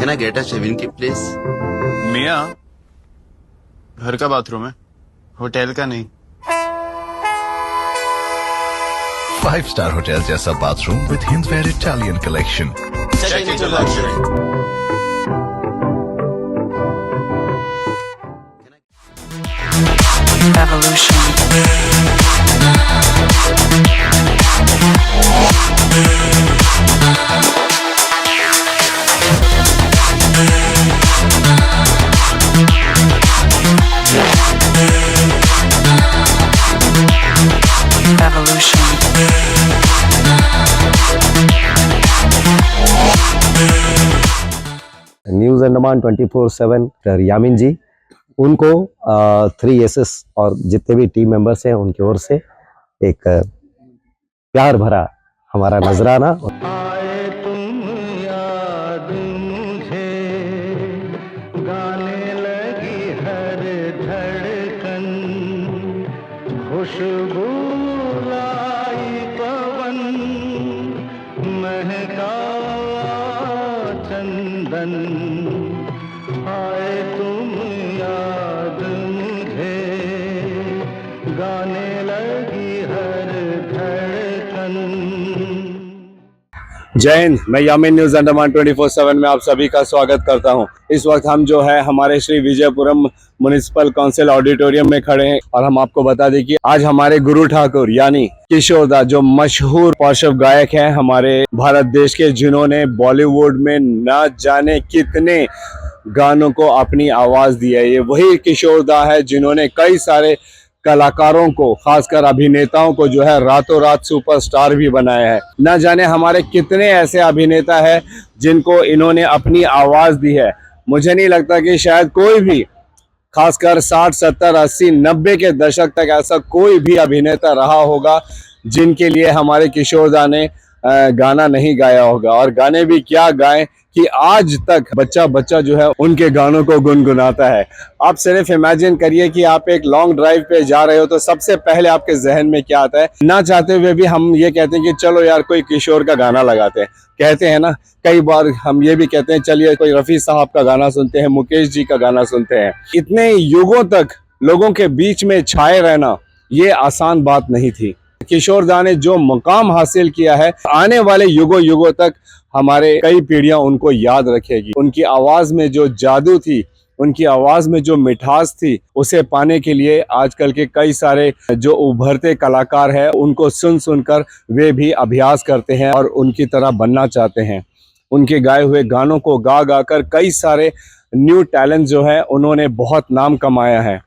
Can I get a shaving kit, please? मियाँ, घर का बाथरूम है, होटल का नहीं। 5-star hotel जैसा bathroom with Hindware Italian collection. Check into luxury. News Andaman 24/7 Yamin ji, उनको 3SS और जितने भी टीम मेंबर्स हैं उनकी ओर से एक प्यार भरा हमारा नजराना। आए तुम याद मुझे, गाने लगी हर धड़कन, खुशबू लाई पवन, महका चंदन। आए तुम याद मुझे, गाने लगी हर धड़कन। जय हिंद। मैं यामिन न्यूज़ अंडमान 24/7 में आप सभी का स्वागत करता हूं। इस वक्त हम जो है हमारे Shri Vijayapuram municipal council auditorium में खड़े हैं और हम आपको बता दें कि आज हमारे गुरु ठाकुर यानी किशोर दा, जो मशहूर पार्श्व गायक हैं हमारे भारत देश के, जिन्होंने बॉलीवुड में न जाने कितने गानों को अपनी आवाज दी है, ये वही किशोर दा है जिन्होंने कई सारे कलाकारों को, खासकर अभिनेताओं को जो है रातों रात सुपरस्टार भी बनाया है। न जाने हमारे कितने ऐसे अभिनेता है जिनको इन्होंने अपनी आवाज दी है। मुझे नहीं लगता कि शायद कोई भी, खासकर 60, 70, 80, 90 के दशक तक ऐसा कोई भी अभिनेता रहा होगा जिनके लिए हमारे किशोर दा ने गाना नहीं गाया होगा। और गाने भी क्या गाए कि आज तक बच्चा बच्चा जो है उनके गानों को गुनगुनाता है। आप सिर्फ इमेजिन करिए कि आप एक लॉन्ग ड्राइव पे जा रहे हो तो सबसे पहले आपके जहन में क्या आता है। ना चाहते हुए भी हम ये कहते हैं कि चलो यार कोई किशोर का गाना लगाते हैं, कहते हैं ना। कई बार हम ये भी कहते हैं चलिए कोई रफ़ी साहब का गाना सुनते हैं, मुकेश जी का गाना सुनते हैं। इतने युगों तक लोगों के बीच में छाए रहना ये आसान बात नहीं थी। किशोर दा ने जो मुकाम हासिल किया है, आने वाले युगों युगों तक हमारे कई पीढ़ियां उनको याद रखेगी। उनकी आवाज में जो जादू थी, उनकी आवाज में जो मिठास थी, उसे पाने के लिए आजकल के कई सारे जो उभरते कलाकार हैं उनको सुन सुनकर वे भी अभ्यास करते हैं और उनकी तरह बनना चाहते हैं। उनके गाए हुए गानों को गा गा कर कई सारे न्यू टैलेंट जो है उन्होंने बहुत नाम कमाया है।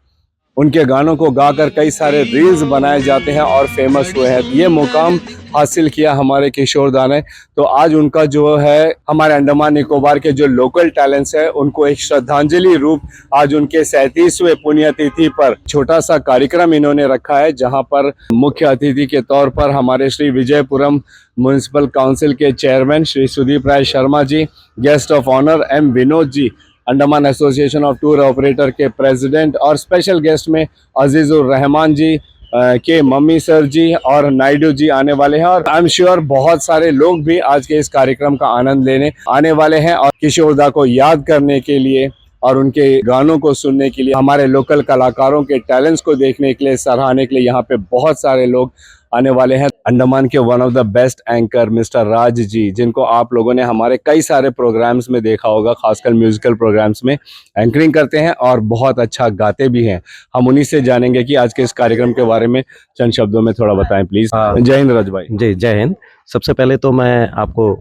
उनके गानों को गाकर कई सारे रील्स बनाए जाते हैं और फेमस हुए हैं। ये मुकाम हासिल किया हमारे किशोर दा ने, तो आज उनका जो है हमारे अंडमान निकोबार के जो लोकल टैलेंट्स है उनको एक श्रद्धांजलि रूप आज उनके 37वें पुण्यतिथि पर छोटा सा कार्यक्रम इन्होंने रखा है, जहां पर मुख्य अतिथि के तौर पर हमारे श्री विजयपुरम म्युनिसिपल काउंसिल के chairman Shri Sudeep Rai Sharma ji, guest of honour M Vinod ji, Andaman association of tour operator के प्रेसिडेंट, और स्पेशल गेस्ट में अजीजुर रहमान जी के मम्मी सर जी और नायडू जी आने वाले हैं। और आई एम श्योर बहुत सारे लोग भी आज के इस कार्यक्रम का आनंद लेने आने वाले हैं और किशोर दा को याद करने के लिए और उनके गानों को सुनने के लिए, हमारे लोकल कलाकारों के टैलेंट्स को देखने के लिए, सराहने के लिए यहाँ पे बहुत सारे लोग आने वाले हैं। अंडमान के one of the best anchor mister Raj ji, जिनको आप लोगों ने हमारे कई सारे प्रोग्राम्स में देखा होगा, खासकर म्यूजिकल प्रोग्राम्स में एंकरिंग करते हैं और बहुत अच्छा गाते भी हैं। हम उन्हीं से जानेंगे कि आज के इस कार्यक्रम के बारे में चंद शब्दों में थोड़ा बताएं प्लीज। जय हिंद राज भाई। जी जय हिंद। सबसे पहले तो मैं आपको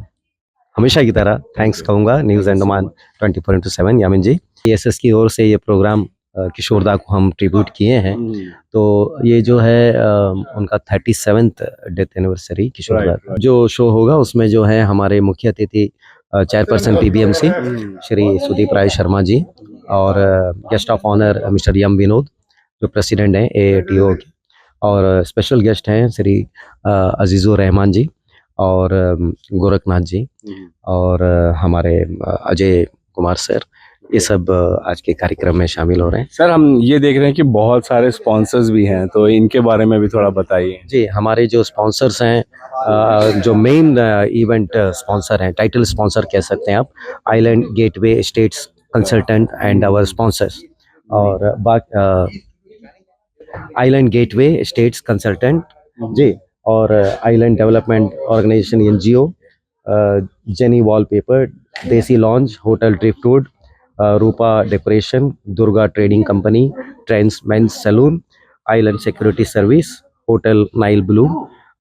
हमेशा की तरह थैंक्स कहूँगा न्यूज़ अंडमान 24/7 यामिन जी। TSS की ओर से ये प्रोग्राम किशोर दा को हम ट्रिब्यूट किए हैं, तो ये जो है उनका 37th डेथ एनिवर्सरी किशोर दा जो शो होगा उसमें जो है हमारे मुख्य अतिथि चेयरपर्सन PBMC श्री सुदीप राय शर्मा जी और guest of honour mister M Vinod जो प्रेसिडेंट हैं AATO के, और स्पेशल गेस्ट हैं श्री अजीजुर रहमान जी और गोरखनाथ जी और हमारे अजय कुमार सर ये सब आज के कार्यक्रम में शामिल हो रहे हैं। सर, हम ये देख रहे हैं कि बहुत सारे स्पॉन्सर्स भी हैं, तो इनके बारे में भी थोड़ा बताइए। जी, हमारे जो स्पॉन्सर्स हैं, जो मेन इवेंट स्पॉन्सर हैं, टाइटल स्पॉन्सर कह सकते हैं आप, island gateway states consultant and our sponsors, और island gateway states consultant ji, और island development organisation NGO, Jenny wallpaper, desi lounge, hotel driftwood, Rupa decoration, Durga trading company, trends men's salon, island security service, hotel Nile blue,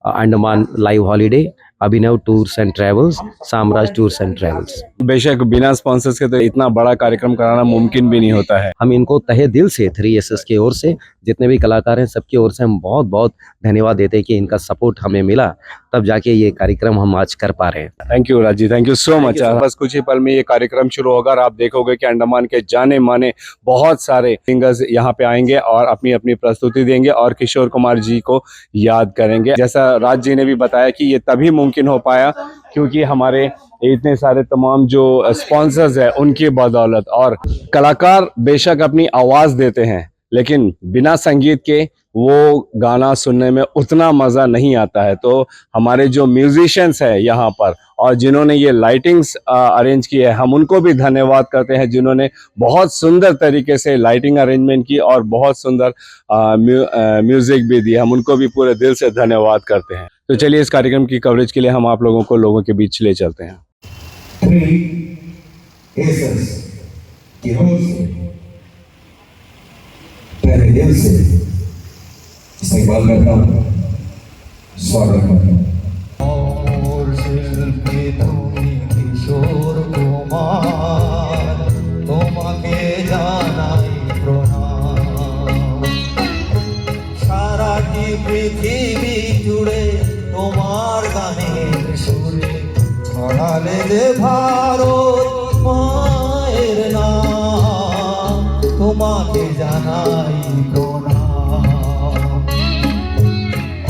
Andaman live holiday, Abhinav tours and travels, Samraj tours and travels. बेशक बिना sponsors के तो इतना बड़ा कार्यक्रम कराना मुमकिन भी नहीं होता है। हम इनको तहे दिल से 3SS की ओर से, जितने भी कलाकार हैं सबकी ओर से हम बहुत बहुत धन्यवाद देते हैं कि इनका सपोर्ट हमें मिला, तब जाके ये कार्यक्रम हम आज कर पा रहे हैं। Thank you Raj ji, thank you so much. बस कुछ ही पल में ये कार्यक्रम शुरू होगा और आप देखोगे कि अंडमान के जाने माने बहुत सारे सिंगर्स यहाँ पे आएंगे और अपनी अपनी प्रस्तुति देंगे और किशोर कुमार जी को याद करेंगे। जैसा राज जी ने भी बताया कि ये तभी मुमकिन हो पाया क्योंकि हमारे इतने सारे तमाम जो स्पॉन्सर्स हैं उनकी बदौलत। और कलाकार बेशक अपनी आवाज़ देते हैं, लेकिन बिना संगीत के वो गाना सुनने में उतना मज़ा नहीं आता है। तो हमारे जो म्यूजिशियंस हैं यहाँ पर और जिन्होंने ये लाइटिंग्स अरेंज की है, हम उनको भी धन्यवाद करते हैं, जिन्होंने बहुत सुंदर तरीके से लाइटिंग अरेंजमेंट की और बहुत सुंदर म्यूज़िक भी दी। हम उनको भी पूरे दिल से धन्यवाद करते हैं। तो चलिए इस कार्यक्रम की कवरेज के लिए हम आप लोगों के बीच ले चलते हैं। 3SS की ओर से पहले दिल से इस्तेमाल करता हूँ, स्वागत करता हूँ। और शिल्पी তুমি কিশোর কুমার, তোমাকে জানাই প্রণাম। সারাটি পৃথিবী জুড়ে তোমার গানের সুরে ছড়ালে যে ভারত মায়ের নাম, তোমাকে জানাই প্রণাম।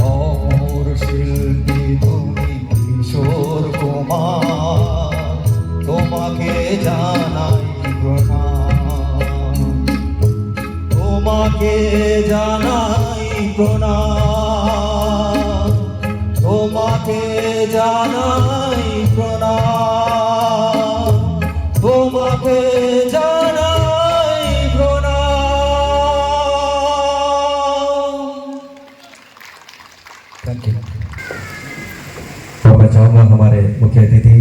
অমর শিল্পী তুমি কিশোর কুমার, তোমাকে জানাই প্রণাম, তোমাকে জানাই প্রণাম, তোমাকে জানাই প্রণাম, তোমাকে জানাই প্রণাম। Thank you. तो मैं चाहूँगा हमारे मुख्य अतिथि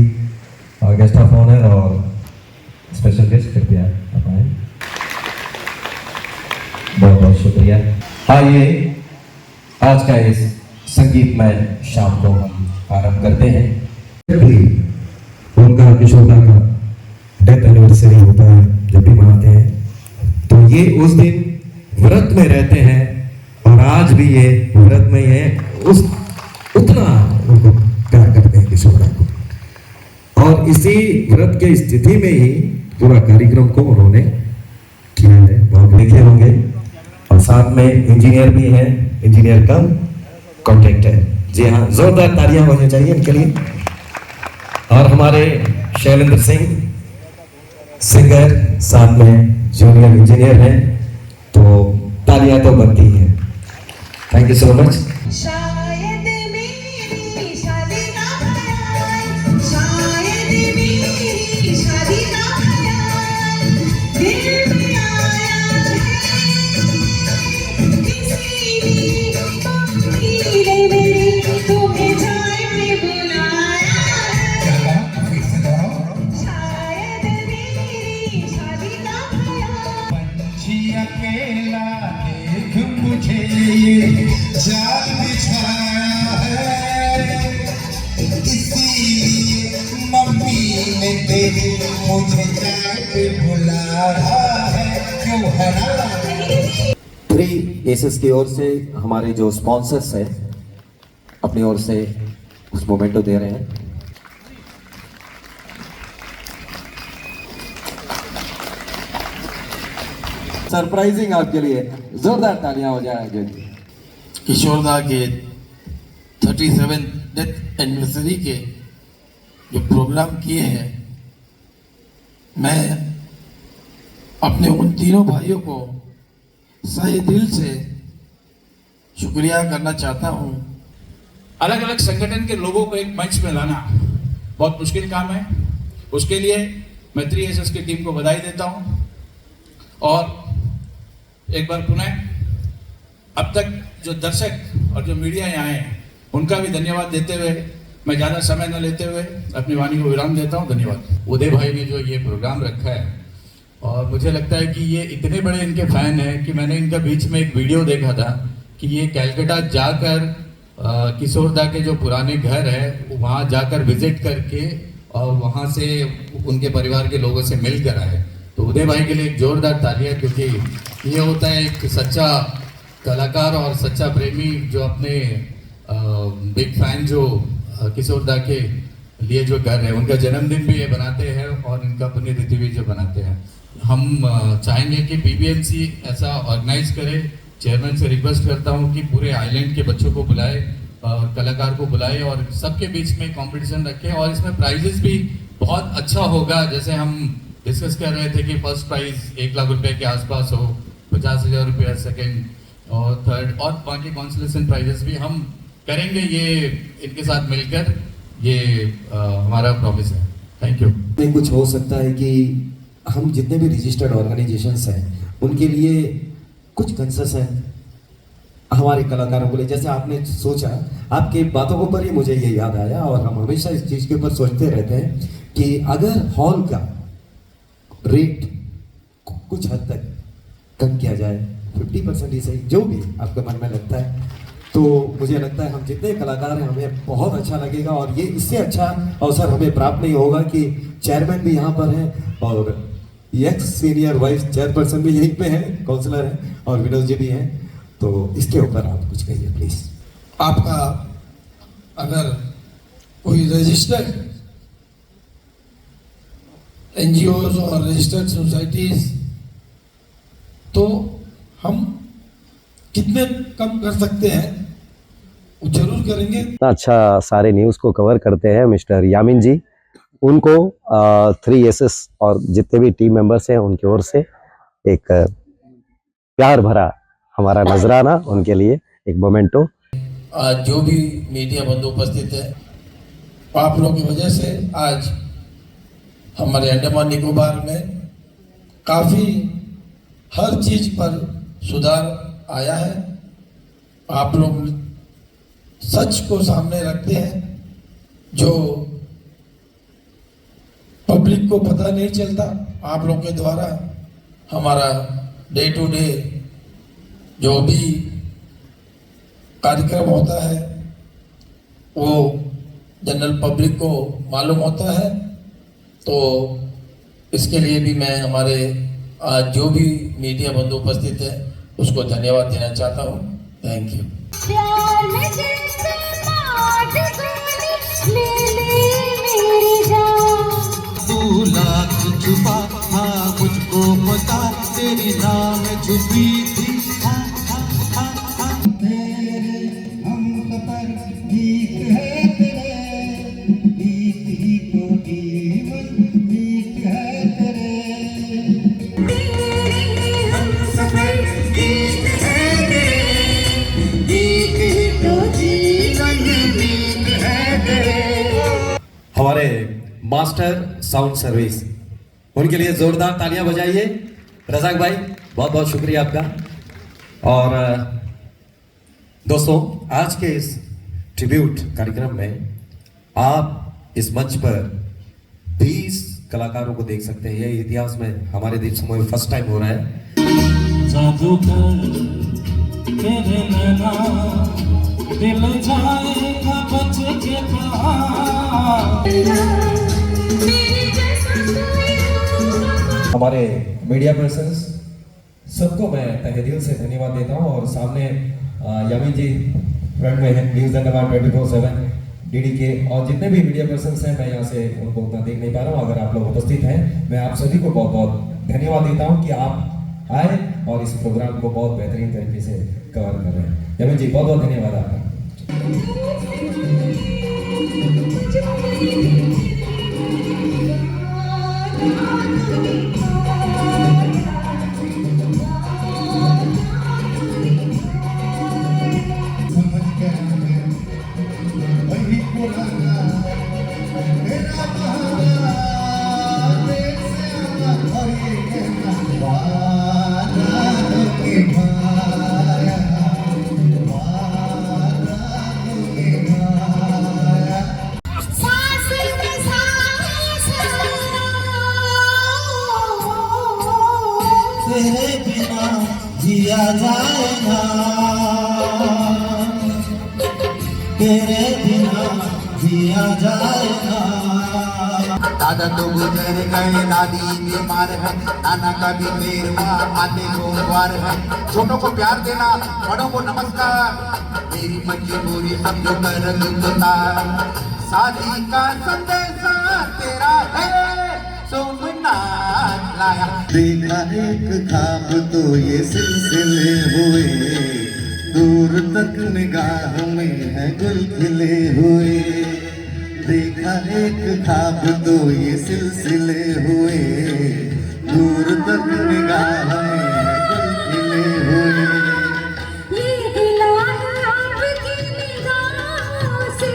और गेस्ट ऑफ ऑनर और स्पेशल गेस्ट कृपया आप आए। बहुत बहुत शुक्रिया। आइए आज का इस संगीतमय शाम को हम आरंभ करते हैं। उनका किशोरदा का डेथ एनिवर्सरी होता है जब भी मनाते हैं, तो ये उस दिन व्रत में रहते हैं और आज भी ये व्रत में है, उस उतना उनको प्यार करते हैं किशोरदा को। और इसी व्रत के स्थिति में ही पूरा कार्यक्रम को उन्होंने किया है। बहुत लिखे होंगे और साथ में इंजीनियर भी हैं, इंजीनियर कम कॉन्ट्रैक्टर। जी हाँ, जोरदार तालियां होनी चाहिए इनके लिए। और हमारे शैलेंद्र सिंह सिंगर साथ में जूनियर इंजीनियर हैं, तो तालियां तो बनती हैं। Thank you so much. शायद मेरी शादी का ख्याल, शायद मेरी शादी का ख्याल दिल में आया है, इसीलिए मम्मी ने तुम्हें जाए पे बुलाया है। शायद मेरी शादी का ख्याल, पंछी अकेला देख मुझे जाल बिछाया है, इसीलिए मम्मी ने मुझे जाए पे बुलाया है। क्यों है ना? 3SS की ओर से हमारे जो स्पॉन्सर्स हैं अपनी ओर से उस मोमेंटो दे रहे हैं। सरप्राइजिंग आपके लिए जोरदार तालियां हो जाएंगे। किशोरदा के 37 डेथ एनिवर्सरी के जो प्रोग्राम किए हैं, मैं अपने उन तीनों भाइयों को सही दिल से शुक्रिया करना चाहता हूँ। अलग अलग संगठन के लोगों को एक मंच में लाना बहुत मुश्किल काम है। उसके लिए मैं 3SS की टीम को बधाई देता हूँ और एक बार पुनः अब तक जो दर्शक और जो मीडिया यहाँ आए हैं उनका भी धन्यवाद देते हुए मैं ज़्यादा समय न लेते हुए अपनी वाणी को विराम देता हूँ। धन्यवाद। उदय भाई ने जो ये प्रोग्राम रखा है और मुझे लगता है कि ये इतने बड़े इनके फैन हैं कि मैंने इनका बीच में एक वीडियो देखा था कि ये कलकत्ता जाकर किशोरदा के जो पुराने घर है वहाँ जाकर विजिट करके और वहाँ से उनके परिवार के लोगों से मिल कर आए। तो उदय भाई के लिए एक जोरदार तालियां, क्योंकि ये होता है एक सच्चा कलाकार और सच्चा प्रेमी जो अपने बिग फैन जो किशोरदा के लिए जो घर है उनका जन्मदिन भी ये बनाते हैं और इनका पुण्यतिथि भी जो बनाते हैं। हम चाहेंगे कि PBMC ऐसा ऑर्गेनाइज करे। चेयरमैन से रिक्वेस्ट करता हूँ कि पूरे आइलैंड के बच्चों को बुलाए और कलाकार को बुलाए और सबके बीच में कंपटीशन रखें और इसमें प्राइजेस भी बहुत अच्छा होगा। जैसे हम डिस्कस कर रहे थे कि फर्स्ट प्राइज 1 लाख रुपए के आसपास हो, 50,000 रुपया सेकेंड और थर्ड और बाकी कॉन्सलेशन प्राइजेस भी हम करेंगे ये इनके साथ मिलकर। ये हमारा प्रॉमिस है। Thank you. में कुछ हो सकता है कि हम जितने भी रजिस्टर्ड ऑर्गेनाइजेशंस हैं उनके लिए कुछ कंसेशन हमारे कलाकारों के लिए, जैसे आपने सोचा, आपके बातों के ऊपर ही मुझे ये याद आया और हम हमेशा इस चीज़ के ऊपर सोचते रहते हैं कि अगर हॉल का रेट कुछ हद तक कम किया जाए, 50% ही सही, जो भी आपके मन में लगता है, तो मुझे लगता है हम जितने कलाकार हैं हमें बहुत अच्छा लगेगा। और ये इससे अच्छा अवसर हमें प्राप्त नहीं होगा कि चेयरमैन भी यहाँ पर हैं और एक्स सीनियर वाइस चेयरपर्सन भी यहीं पे हैं, काउंसलर हैं और विनोद जी भी हैं। तो इसके ऊपर आप कुछ कहिए प्लीज। आपका अगर कोई रजिस्टर्ड NGOs और रजिस्टर्ड सोसाइटीज, तो हम कितने कम कर सकते हैं वो जरूर करेंगे। इतना अच्छा सारे न्यूज़ को कवर करते हैं मिस्टर यामिन जी, उनको 3SS और जितने भी टीम मेंबर्स हैं उनकी ओर से एक प्यार भरा हमारा नजराना उनके लिए एक मोमेंटो। आज जो भी मीडिया बंधु उपस्थित है, आप लोगों की वजह से आज हमारे अंडमान निकोबार में काफ़ी हर चीज़ पर सुधार आया है। आप लोग सच को सामने रखते हैं, जो पब्लिक को पता नहीं चलता। आप लोग के द्वारा हमारा डे टू डे जो भी कार्यक्रम होता है वो जनरल पब्लिक को मालूम होता है। तो इसके लिए भी मैं हमारे आज जो भी मीडिया बंधु उपस्थित है उसको धन्यवाद देना चाहता हूँ। Thank you. प्यार में जैसे माट गोली ले मेरी जान, तू लाख छुपा हाँ मुझको पता, तेरी नाम छुपी थी तेरे हम पर गीत है तेरे, गीत ही तो जीवन गीत है तेरे, तेरे हम सफर गीत है तेरे, गीत ही तो जीवन गीत है तेरे। हमारे मास्टर साउंड सर्विस, उनके लिए जोरदार तालियां बजाइए। रजाक भाई बहुत बहुत शुक्रिया आपका। और दोस्तों, आज के इस ट्रिब्यूट कार्यक्रम में आप इस मंच पर 20 कलाकारों को देख सकते हैं। ये इतिहास में हमारे देश में फर्स्ट टाइम हो रहा है। जादूगर तेरे नैना दिल जाएगा बच के कहाँ, मेरे जैसा कोई होगा। हमारे मीडिया पर्सन्स सबको मैं तहे दिल से धन्यवाद देता हूं। और सामने यामिन जी फ्रंट में है, न्यूज़ अंडमान 24/7 DD के, और जितने भी मीडिया पर्सन्स हैं मैं यहाँ से उनको उतना देख नहीं पा रहा हूँ। अगर आप लोग उपस्थित हैं, मैं आप सभी को बहुत बहुत धन्यवाद देता हूँ कि आप आए और इस प्रोग्राम को बहुत बेहतरीन तरीके से कवर कर रहे हैं। यामिन जी बहुत बहुत धन्यवाद आपका। जाए ना तेरे बिना जिया जाए ना। दादा तो गुजर गए, दादी बीमार है, नाना का भी मेरवा आते सोमवार है। छोटों को प्यार देना, बड़ों को नमस्कार, मेरी मजबूरी समझो कर दुखता। शादी का संदेशा तेरा है सोमनाथ लाया। देखा एक ख्वाब तो ये सिलसिले हुए, दूर तक निगाह में है गुल खिले हुए। देखा एक ख्वाब तो ये सिलसिले हुए, दूर तक निगाह में है गुल खिले हुए। ये दिल आपकी निगाहों से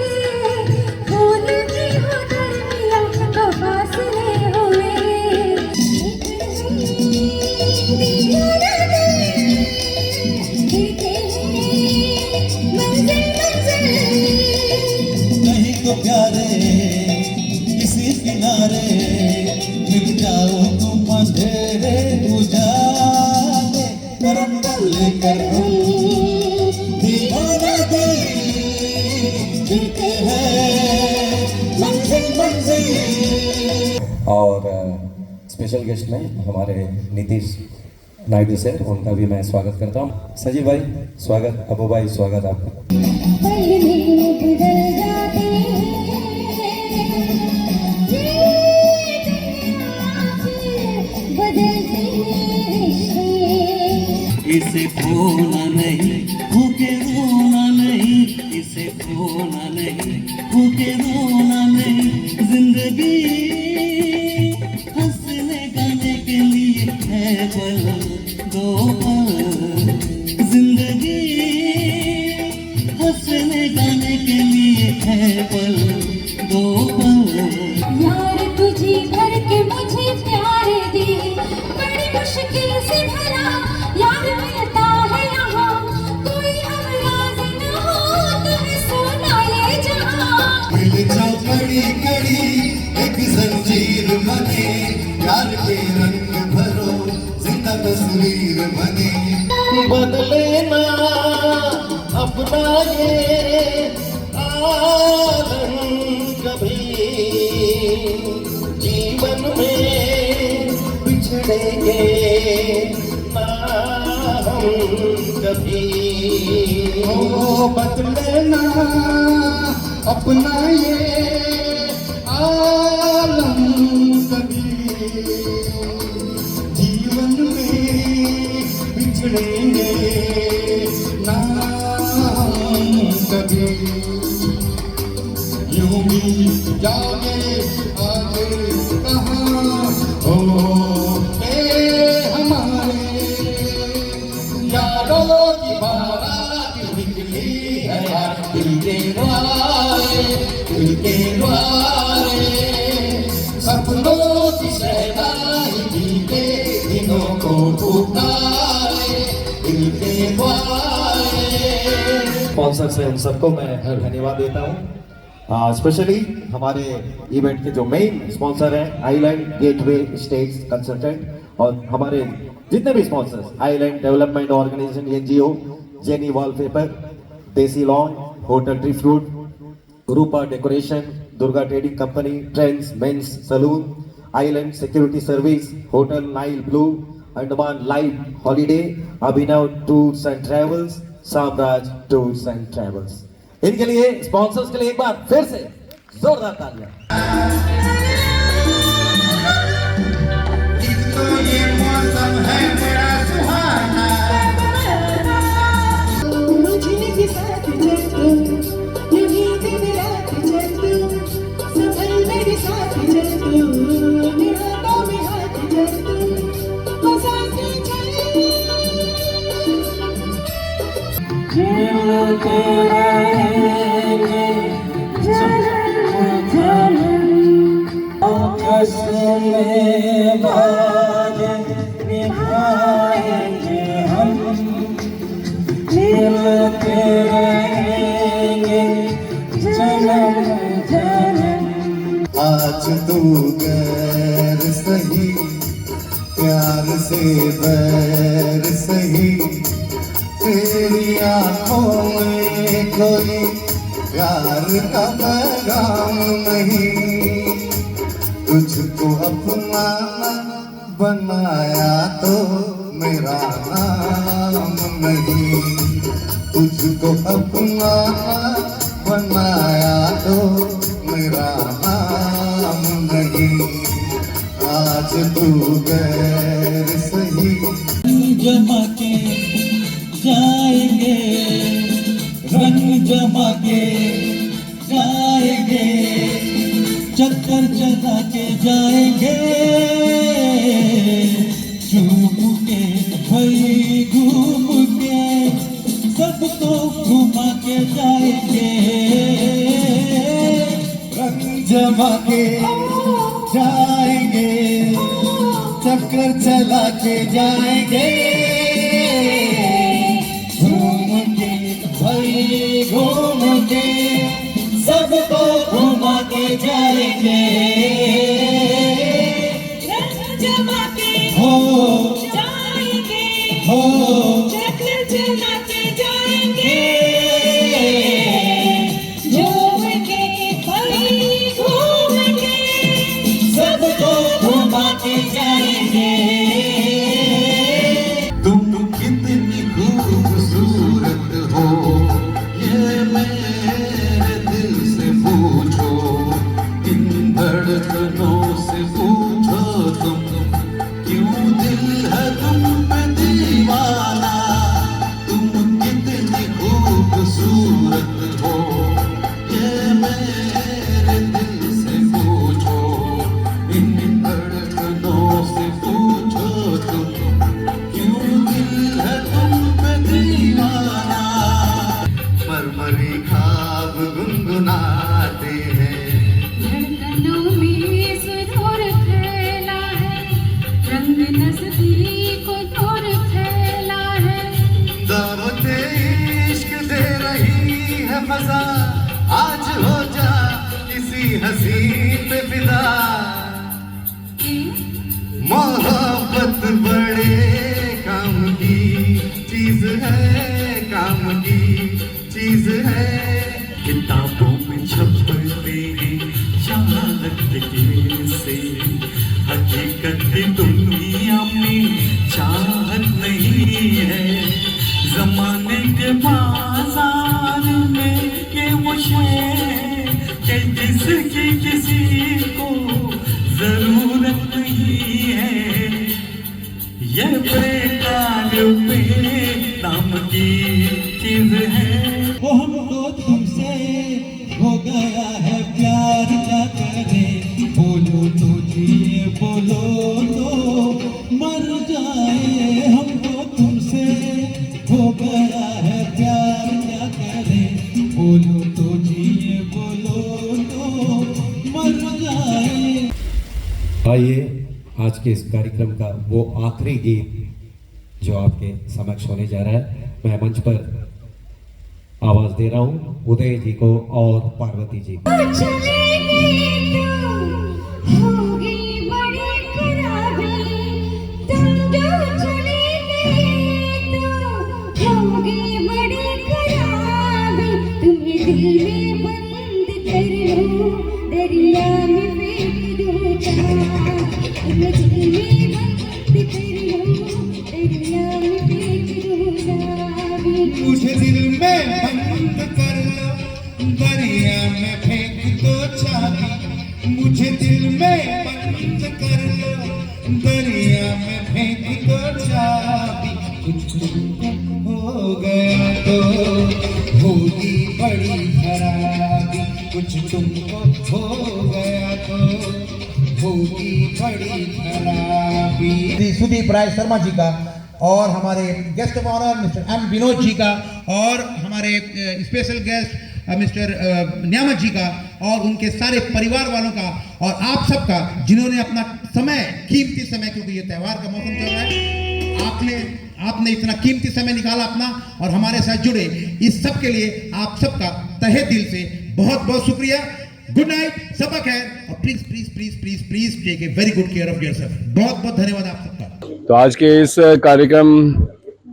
फूल की हो दरिया तो फासले हुए। कहीं तो प्यारे किसी किनारे मिल जाओ तुम अंधेरे बुझाने, परंदर लेकर दीवाना दिल दिलते हैं मंजिल मंजिल। और स्पेशल गेस्ट में हमारे नीतीश नायडू सर, उनका भी मैं स्वागत करता हूँ। सजीव भाई स्वागत, अबू भाई स्वागत आपका। इसे खोना नहीं भूखे रोना नहीं, इसे खोना नहीं भूखे रोना नहीं। जिंदगी हंसने गाने के लिए है पल दो पल, जिंदगी हंसने गाने के लिए है पल दो पल। यार तुझी भर के मुझे प्यार दे, बड़ी मुश्किल से भला यार मिलता है यहाँ। कोई अमराज न हो तुम्हें सोना ये जहाँ। मिल जाओ कड़ी कड़ी एक जंजीर बने, प्यार के रंग भरो जिंदा तस्वीर बने। बदले ना अपना ये आलम कभी, जीवन में बिछड़ेंगे ना हम कभी। ओ बदले ना अपना ये आलम कभी, जीवन में बिछड़ेंगे ना हम कभी। यूं भी जाओगे आगे कहाँ हो के हमारे, यादों की बारात निकली है दिल के द्वारे, दिल के द्वारे। सपनों की शहनाई के दिनों को पुकारे दिल के द्वारे। स्पॉन्सर से उन सबको मैं धन्यवाद देता हूँ। स्पेशली हमारे इवेंट के जो मेन स्पॉन्सर हैं आइलैंड गेटवे स्टेट्स कंसल्टेंट, और हमारे जितने भी sponsors, island development organisation NGO, Jenny wallpaper, desi lawn, hotel tree fruit, Rupa decoration, Durga trading company, trends men's salon, island security service, hotel Nile blue, Andaman live holiday, Abhinav tours and travels, Samraj tours and travels. इनके लिए sponsors के लिए एक बार फिर से जोरदार तालियां। एक तो ये मौसम है बड़ा सुहाना, मुझे भी साथ चल तू, यूं ही दिन रात चल तू, संभल मेरे साथ चल तू, निहारों में हाथ चल तू, बसाते चल। झूलते रहेंगे जन्म जन्म, आपस में बात निभाएंगे हम, झूलते रहेंगे जन्म जन्म। आज तू गैर सही, प्यार से बैर सही, तेरी आंखों में कोई प्यार का पैगाम नहीं, तुझको अपना बनाया तो मेरा नाम नहीं, तुझको अपना बनाया तो मेरा नाम नहीं, आज तू गैर सही जमा के जाएंगे, रंग जमा के जाएंगे, चक्कर चला के जाएंगे, झूम के भाई घूम के सबको घुमा के जाएंगे, रंग जमा के जाएंगे, चक्कर चला के जाएंगे, घूम के भाई घूम के सबको घुमा के जाएंगे, रंग जमा के हो जाएंगे, हो चक्कर चला के जाएंगे, झूम के भाई घूम के सबको घुमा के जाएंगे। तुम कितनी खूबसूरत हो ये मेरे दिल से पूछो, इन धड़कनों से पूछो तुम, क्यों दिल है तुम पे दीवाना, तुम कितनी खूबसूरत हो ये मेरे दिल से पूछो, इन धड़कनों से पूछो तुम, क्यों दिल है तुम पे दीवाना, मरमरी ख्वाब गुनगुनाते हैं, धड़कनों में सुरूर फैला है, रंग नजदीक को दूर फैला है, दावते इश्क दे रही है मजा, आज हो जा किसी हसी पे फिदा, मोहब्बत बड़े काम की चीज है, काम की चीज है, किताबों में छपते हैं चाहत के से, हकीकत की दुनिया में चाहत नहीं है, जमाने के बाजार में ये वो शय कि जिसकी किसी को जरूरत नहीं है, ये बेकार बेदाम की चीज है। वो हमको तुमसे हो गया है प्यार, क्या करें बोलो तो जिए बोलो तो मर जाए, हमको तुमसे हो गया है प्यार, क्या करें बोलो तो जिए बोलो तो मर जाए। आइए आज के इस कार्यक्रम का वो आखिरी गीत जो आपके समक्ष होने जा रहा है, मैं मंच पर आवाज दे रहा हूँ उदय जी को और पार्वती जी को। चलेंगे तो होगी बड़ी खराबी, तुम जो चलेंगे तो होगी बड़ी खराबी, तुम्हें दिल में बंद कर लो दरिया में फेंक दूंगा, तुम्हें दिल में बंद कर लो दरिया में फेंक दूंगा, मुझे दिल में बंद कर लो दरिया में फेंक दो चाबी, मुझे दिल में बंद कर लो दरिया में फेंक दो चाबी, कुछ तुमको हो गया तो होगी बड़ी खराबी, कुछ तुमको हो गया तो होगी बड़ी खराबी। सुदीप राय शर्मा जी का और हमारे guest of honour mister M Vinod ji का और हमारे special guest mister Nyamat ji का और उनके सारे परिवार वालों का और आप सबका जिन्होंने अपना समय, कीमती समय, क्योंकि ये त्यौहार का मौसम चल रहा है, आपने इतना कीमती समय निकाला अपना और हमारे साथ जुड़े, इस सब के लिए आप सबका तहे दिल से बहुत बहुत शुक्रिया। गुड नाइट, सबा खैर, और please please please please please take a very good care of yourself. बहुत बहुत धन्यवाद आप सबका। तो आज के इस कार्यक्रम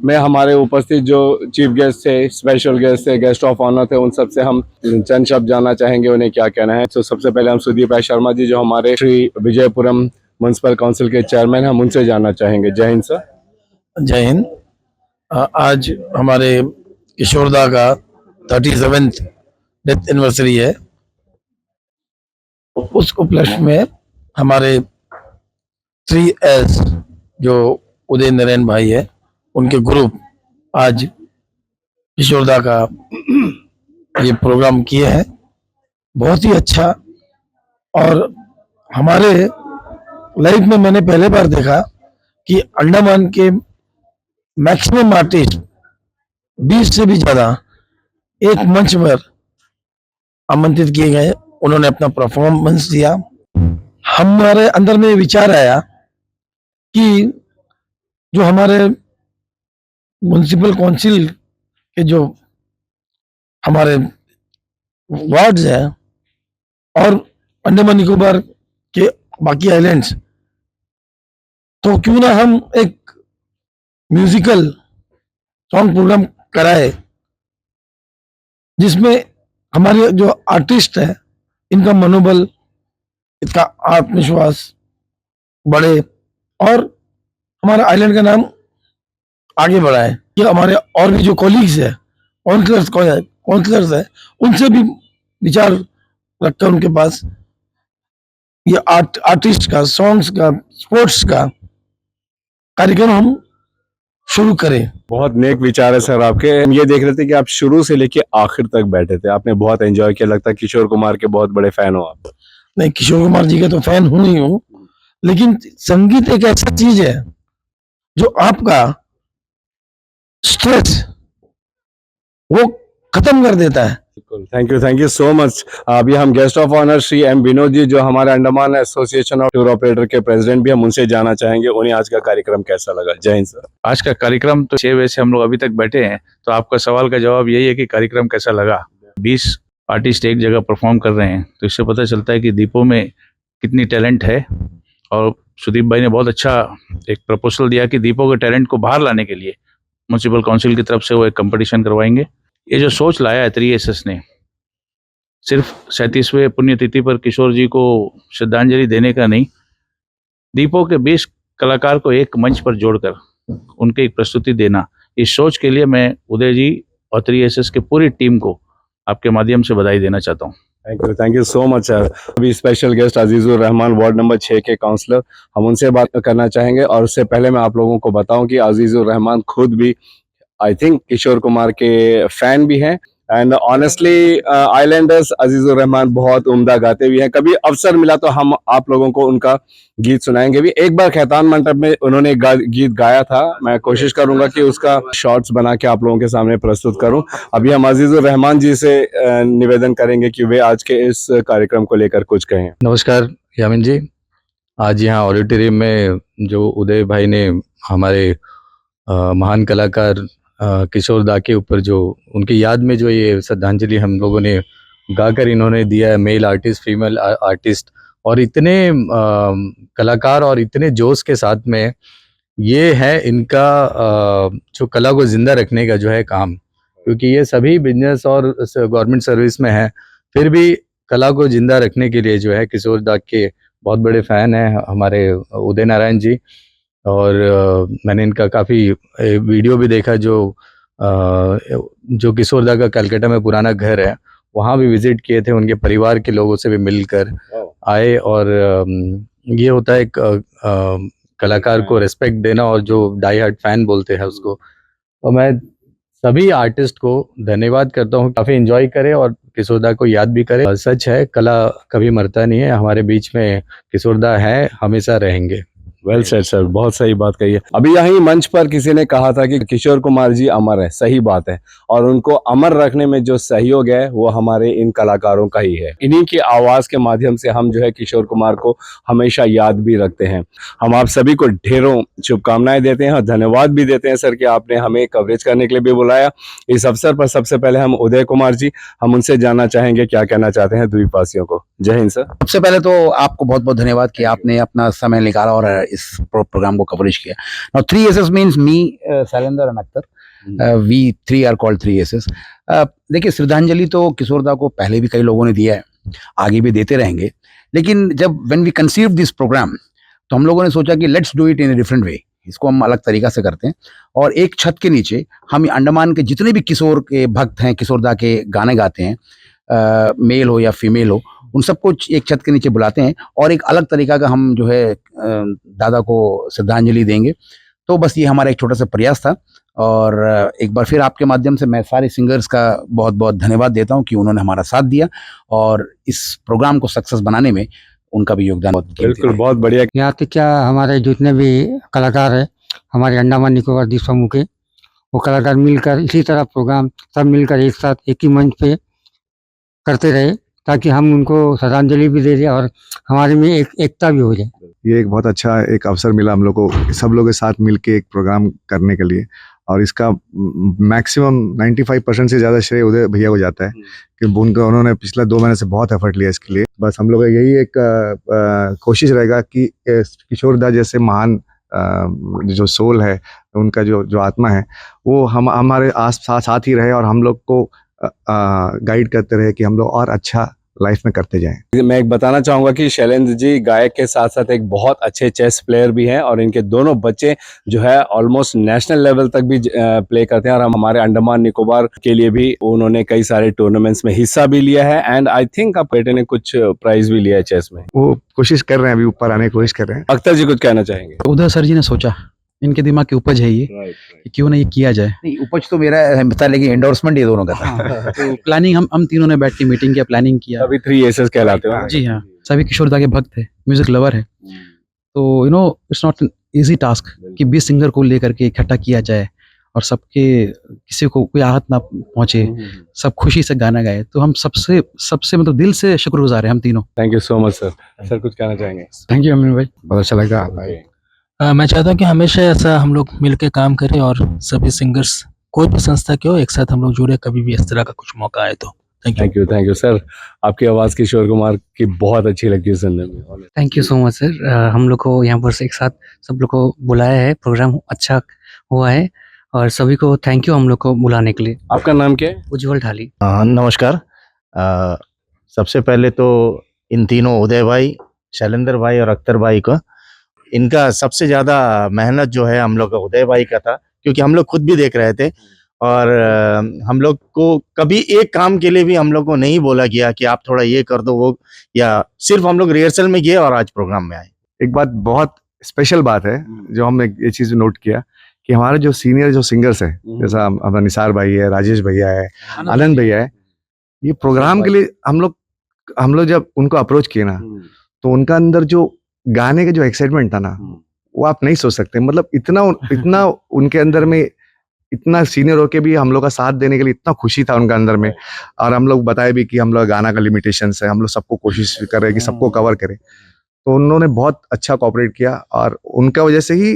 मैं हमारे उपस्थित जो चीफ गेस्ट थे, स्पेशल गेस्ट थे, गेस्ट ऑफ ऑनर थे, उन सबसे हम चंद शब्द जानना चाहेंगे उन्हें क्या कहना है। तो सबसे पहले हम सुदीप राय शर्मा जी जो हमारे श्री विजयपुरम म्युनिसिपल काउंसिल के चेयरमैन हैं, हम उनसे जानना चाहेंगे। जय हिंद सर। जय हिंद। आज हमारे किशोरदा का 37th डेथ एनिवर्सरी है। उस उपलक्ष्य में हमारे 3S जो उदय नारायण भाई है, उनके ग्रुप आज किशोरदा का ये प्रोग्राम किए हैं। बहुत ही अच्छा, और हमारे लाइफ में मैंने पहले बार देखा कि अंडमान के मैक्सिमम आर्टिस्ट 20 से भी ज्यादा एक मंच पर आमंत्रित किए गए। उन्होंने अपना परफॉर्मेंस दिया। हमारे अंदर में विचार आया कि जो हमारे म्युनिसिपल काउंसिल के जो हमारे वार्ड्स हैं और अंडमान निकोबार के बाकी आइलैंड्स, तो क्यों ना हम एक म्यूजिकल सॉन्ग प्रोग्राम कराए जिसमें हमारे जो आर्टिस्ट है इनका मनोबल, इनका आत्मविश्वास बढ़े और हमारा आइलैंड का नाम आगे बढ़ाए। कि हमारे और भी जो कॉलीग्स है, काउंसलर्स है, उनसे भी विचार रखकर उनके पास ये आर्टिस्ट का, सॉन्ग्स का, स्पोर्ट्स का कार्यक्रम हम शुरू करें। बहुत नेक विचार है सर आपके। हम ये देख रहे थे कि आप शुरू से लेके आखिर तक बैठे थे, आपने बहुत एंजॉय किया। लगता है किशोर कुमार के बहुत बड़े फैन हो आप। नहीं, किशोर कुमार जी का तो फैन हूं ही हूं, लेकिन संगीत एक ऐसा चीज है जो आपका स्ट्रेस वो खत्म कर देता है। Thank you so much. अभी हम guest of honour Shri M Vinod ji जो हमारे Andaman association of tour operator के प्रेसिडेंट भी, हम उनसे जानना चाहेंगे उन्हें आज का कार्यक्रम कैसा लगा। जय हिंद सर। आज का कार्यक्रम तो 6 बजे से हम लोग अभी तक बैठे हैं, तो आपका सवाल का जवाब यही है कि कार्यक्रम कैसा लगा। 20 आर्टिस्ट एक जगह परफॉर्म कर रहे हैं, तो इससे पता चलता है कि दीपों में कितनी टैलेंट है। और सुदीप भाई ने बहुत अच्छा एक प्रपोजल दिया कि दीपों के टैलेंट को बाहर लाने के लिए म्युनिसिपल काउंसिल की तरफ से वो एक कंपटीशन करवाएंगे। ये जो सोच लाया है 3SS ने, सिर्फ 37वें पुण्यतिथि पर किशोर जी को श्रद्धांजलि देने का नहीं, दीपों के 20 कलाकार को एक मंच पर जोड़कर उनकी एक प्रस्तुति देना, इस सोच के लिए मैं उदय जी और 3SS के पूरी टीम को आपके माध्यम से बधाई देना चाहता हूँ। Thank you so much sir. अभी special guest Azizur Rahman ward number 6 के काउंसलर, हम उनसे बात करना चाहेंगे। और उससे पहले मैं आप लोगों को बताऊं कि अजीजुर रहमान खुद भी आई थिंक किशोर कुमार के फैन भी हैं। And honestly Islanders Azizur Rahman बहुत उम्दा गाते भी हैं। कभी अवसर मिला तो हम आप लोगों को उनका गीत सुनाएंगे भी। एक बार खैतान मंडप में उन्होंने गीत गाया था, मैं कोशिश करूंगा कि उसका शॉर्ट्स बना के आप लोगों के सामने प्रस्तुत करूं। अभी हम अजीजुर रहमान जी से निवेदन करेंगे कि वे आज के इस कार्यक्रम को लेकर कुछ कहें। नमस्कार यामिन जी। आज यहाँ ऑडिटोरियम में जो उदय भाई ने हमारे महान कलाकार किशोर दा के ऊपर जो उनकी याद में जो ये श्रद्धांजलि हम लोगों ने गाकर इन्होंने दिया है, मेल आर्टिस्ट, फीमेल आर्टिस्ट, और इतने कलाकार और इतने जोश के साथ में ये है इनका जो कला को जिंदा रखने का जो है काम। क्योंकि ये सभी बिजनेस और गवर्नमेंट सर्विस में है, फिर भी कला को जिंदा रखने के लिए जो है किशोर दा के बहुत बड़े फैन हैं हमारे उदय नारायण जी। और मैंने इनका काफ़ी वीडियो भी देखा जो किशोर दा का कलकत्ता में पुराना घर है, वहाँ भी विजिट किए थे, उनके परिवार के लोगों से भी मिलकर आए। और ये होता है एक कलाकार को रिस्पेक्ट देना और जो डाई हार्ट फैन बोलते हैं उसको। तो मैं सभी आर्टिस्ट को धन्यवाद करता हूँ, काफ़ी एंजॉय करें और किशोर दा को याद भी करें। सच है, कला कभी मरता नहीं है, हमारे बीच में किशोर दा है, हमेशा रहेंगे। वेल सेड सर, बहुत सही बात कही है। अभी यहीं मंच पर किसी ने कहा था कि किशोर कुमार जी अमर है, सही बात है, और उनको अमर रखने में जो सहयोग है वो हमारे इन कलाकारों का ही है। इन्हीं की आवाज के माध्यम से हम जो है किशोर कुमार को हमेशा याद भी रखते हैं। हम आप सभी को ढेरों शुभकामनाएं देते हैं और धन्यवाद भी देते हैं सर कि आपने हमें कवरेज करने के लिए भी बुलाया। इस अवसर पर सबसे पहले हम उदय कुमार जी, हम उनसे जानना चाहेंगे क्या कहना चाहते हैं द्वीपवासियों को। जय हिंद सर। सबसे पहले तो आपको बहुत बहुत धन्यवाद कि आपने अपना समय निकाला और इस प्रोग्राम को कवरेज किया। Now 3 aces means me, Shailendra and Akhtar, we 3 are called 3 aces. देखिए, श्रद्धांजलि तो किशोरदा को पहले भी कई लोगों ने दिया है, आगे भी देते रहेंगे, लेकिन जब when we conceive this programme तो हम लोगों ने सोचा कि let's do it in a different way, इसको हम अलग तरीका से करते हैं और एक छत के नीचे हम अंडमान के जितने भी किशोर के भक्त हैं, किशोरदा के गाने गाते हैं, मेल हो या फीमेल हो, उन सबको एक छत के नीचे बुलाते हैं और एक अलग तरीका का हम जो है दादा को श्रद्धांजलि देंगे। तो बस ये हमारा एक छोटा सा प्रयास था और एक बार फिर आपके माध्यम से मैं सारे सिंगर्स का बहुत बहुत धन्यवाद देता हूँ कि उन्होंने हमारा साथ दिया और इस प्रोग्राम को सक्सेस बनाने में उनका भी योगदान बिल्कुल, बहुत बढ़िया। यहाँ के क्या हमारे जितने भी कलाकार हैं हमारे अंडमान निकोबार द्वीप समूह के, वो कलाकार मिलकर इसी तरह प्रोग्राम सब मिलकर एक साथ एक ही मंच पे करते रहे ताकि हम उनको श्रद्धांजलि भी दे दें और हमारे में एकता भी हो जाए। ये एक बहुत अच्छा एक अवसर मिला हम लोग को सब लोग के साथ मिलके एक प्रोग्राम करने के लिए और इसका मैक्सिमम 95% से ज़्यादा श्रेय उदय भैया को जाता है कि उन्होंने पिछले 2 महीने से बहुत एफर्ट लिया इसके लिए। बस हम लोग का यही एक कोशिश रहेगा कि किशोरदा जैसे महान जो सोल है, उनका जो आत्मा है, वो हमारे आस साथ ही रहे और हम लोग को गाइड करते रहे कि हम लोग और अच्छा लाइफ में करते जाएं। मैं एक बताना चाहूंगा कि शैलेंद्र जी गायक के साथ साथ एक बहुत अच्छे चेस प्लेयर भी हैं और इनके दोनों बच्चे जो है ऑलमोस्ट नेशनल लेवल तक भी प्ले करते हैं और हमारे अंडमान निकोबार के लिए भी उन्होंने कई सारे टूर्नामेंट्स में हिस्सा भी लिया है एंड आई थिंक आप बेटे ने कुछ प्राइज भी लिया है चेस में। वो कोशिश कर रहे हैं, अभी ऊपर आने की कोशिश कर रहे हैं। अख्तर जी कुछ कहना चाहेंगे? उदय सर जी ने सोचा, इनके दिमाग की उपज है ये, कि क्यों ना ये किया जाए। नहीं, उपज तो मेरा था लेकिन एंडोर्समेंट ये दोनों का था। तो प्लानिंग हम तीनों ने बैठ के मीटिंग किया, प्लानिंग किया। अभी 3 एसेस कहलाते हो। जी हाँ, सभी किशोरदा के भक्त है, म्यूजिक लवर है, तो you know it's not an easy task कि 20 सिंगर को लेकर के इकट्ठा किया जाए और सबके किसी को कोई आहत ना पहुंचे, सब खुशी से गाना गाए। तो हम सबसे मतलब दिल से शुक्रगुजार हैं हम तीनों। Thank you so much sir. Sir कुछ कहना चाहेंगे? थैंक यू अमीन भाई, बहुत अच्छा लगा भाई। मैं चाहता हूँ कि हमेशा ऐसा हम लोग मिलकर काम करें और सभी सिंगर्स कोई भी संस्था के हो एक साथ हम लोग जुड़े, कभी भी इस तरह का कुछ मौका आए तो। Thank you sir. आपकी आवाज़ किशोर कुमार की बहुत अच्छी लगती है सुनने में। Thank you so much sir. हम लोग को यहाँ पर एक साथ सब लोग को बुलाया है, प्रोग्राम अच्छा हुआ है और सभी को थैंक यू हम लोग को बुलाने के लिए। आपका नाम क्या है? उज्जवल ढाली। नमस्कार। सबसे पहले तो इन तीनों उदय भाई, शैलेंद्र भाई और अख्तर भाई को, इनका सबसे ज़्यादा मेहनत जो है हम लोग का उदय भाई का था, क्योंकि हम लोग खुद भी देख रहे थे और हम लोग को कभी एक काम के लिए भी हम लोग को नहीं बोला गया कि आप थोड़ा ये कर दो वो, या सिर्फ हम लोग रिहर्सल में गए और आज प्रोग्राम में आए। एक बात बहुत स्पेशल बात है जो हमने ये चीज़ नोट किया कि हमारे जो सीनियर जो सिंगर्स हैं, जैसा हमारा निसार भाई है, राजेश भैया है, आनंद भैया है, ये प्रोग्राम के लिए हम लोग जब उनको अप्रोच किए ना, तो उनका अंदर जो गाने का जो एक्साइटमेंट था ना, वो आप नहीं सोच सकते। मतलब इतना उनके अंदर में, इतना सीनियर होके भी हम लोग का साथ देने के लिए इतना खुशी था उनके अंदर में। और हम लोग बताए भी कि हम लोग गाना का लिमिटेशंस है, हम लोग सबको कोशिश कर रहे हैं कि सबको कवर करें। तो उन्होंने बहुत अच्छा कोऑपरेट किया और उनका वजह से ही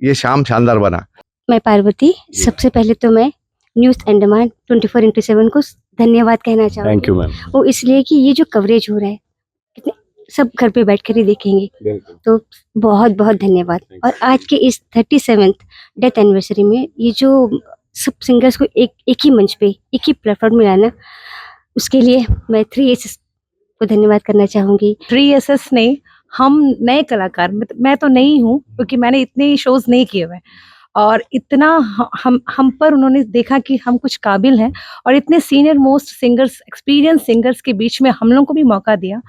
ये शाम शानदार बना। मैं पार्वती, सबसे पहले तो मैं न्यूज़ अंडमान 24/7 को धन्यवाद कहना चाहूँगी। Thank you ma'am. वो इसलिए कि ये जो कवरेज हो रहा है सब घर पे बैठ कर ही देखेंगे, तो बहुत बहुत धन्यवाद। और आज के इस 37th डेथ एनिवर्सरी में ये जो सब सिंगर्स को एक ही मंच पे, एक ही प्लेटफॉर्म में लाना, उसके लिए मैं 3 एसेस को धन्यवाद करना चाहूँगी। 3 एसेस नहीं, हम नए कलाकार, मैं तो नहीं हूँ क्योंकि मैंने इतने शोज नहीं किए हुए, और इतना हम पर उन्होंने देखा कि हम कुछ काबिल हैं और इतने senior most singers, experience singers के बीच में हम लोगों को भी मौका दिया।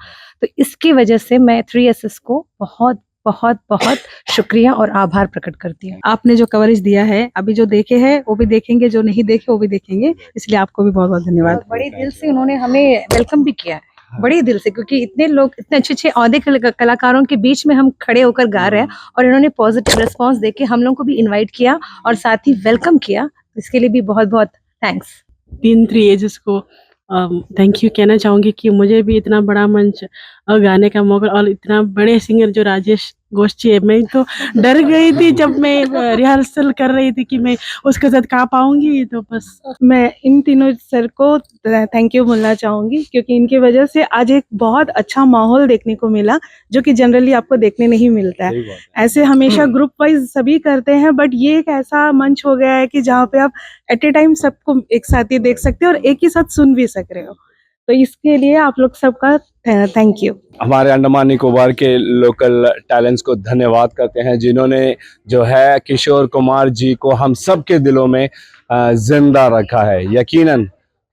तो इसकी वजह से मैं 3 एसेस को बहुत बहुत बहुत शुक्रिया और आभार प्रकट करती हूँ। आपने जो कवरेज दिया है, अभी जो देखे हैं वो भी देखेंगे, जो नहीं देखे वो भी देखेंगे, इसलिए आपको भी बहुत बहुत धन्यवाद। बड़े दिल से उन्होंने हमें वेलकम भी किया है, बड़े दिल से, क्योंकि इतने लोग, इतने अच्छे औहदे कलाकारों के बीच में हम खड़े होकर गा रहे हैं और इन्होंने पॉजिटिव रिस्पांस देके हम लोगों को भी इनवाइट किया और साथ ही वेलकम किया। इसके लिए भी बहुत बहुत थैंक्स। 3 एजेस को थैंक यू कहना चाहूँगी कि मुझे भी इतना बड़ा मंच गाने का मौका, और इतना बड़े सिंगर जो राजेश गोष्ठी है। मैं तो डर गई थी जब मैं रिहर्सल कर रही थी कि मैं उसके साथ गा पाऊंगी, तो बस मैं इन तीनों सर को थैंक यू बोलना चाहूँगी, क्योंकि इनकी वजह से आज एक बहुत अच्छा माहौल देखने को मिला, जो कि जनरली आपको देखने नहीं मिलता है। ऐसे हमेशा ग्रुप वाइज सभी करते हैं, बट ये एक ऐसा मंच हो गया है कि जहाँ पे आप एट ए टाइम सबको एक साथ ही देख सकते हो और एक ही साथ सुन भी सक रहे हो। तो इसके लिए आप लोग सबका थैंक यू। हमारे अंडमान निकोबार के लोकल टैलेंट्स को धन्यवाद करते हैं, जिन्होंने जो है किशोर कुमार जी को हम सब के दिलों में जिंदा रखा है। यकीनन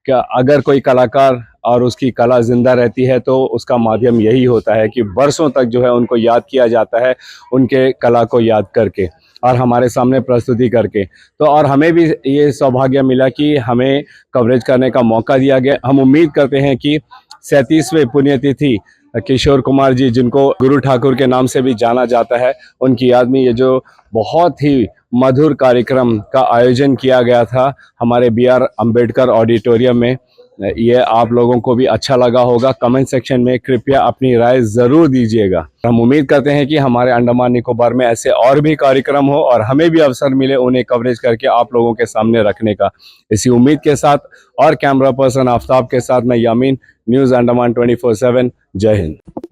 कि अगर कोई कलाकार और उसकी कला जिंदा रहती है तो उसका माध्यम यही होता है कि बरसों तक जो है उनको याद किया जाता है, उनके कला को याद करके और हमारे सामने प्रस्तुति करके। तो और हमें भी ये सौभाग्य मिला कि हमें कवरेज करने का मौका दिया गया। हम उम्मीद करते हैं कि 37वें पुण्यतिथि किशोर कुमार जी, जिनको गुरु ठाकुर के नाम से भी जाना जाता है, उनकी याद में ये जो बहुत ही मधुर कार्यक्रम का आयोजन किया गया था हमारे BR अम्बेडकर ऑडिटोरियम में, ये आप लोगों को भी अच्छा लगा होगा। कमेंट सेक्शन में कृपया अपनी राय ज़रूर दीजिएगा। हम उम्मीद करते हैं कि हमारे अंडमान निकोबार में ऐसे और भी कार्यक्रम हो और हमें भी अवसर मिले उन्हें कवरेज करके आप लोगों के सामने रखने का। इसी उम्मीद के साथ और कैमरा पर्सन आफ्ताब के साथ मैं यामीन, न्यूज़ अंडमान 24/7। जय हिंद।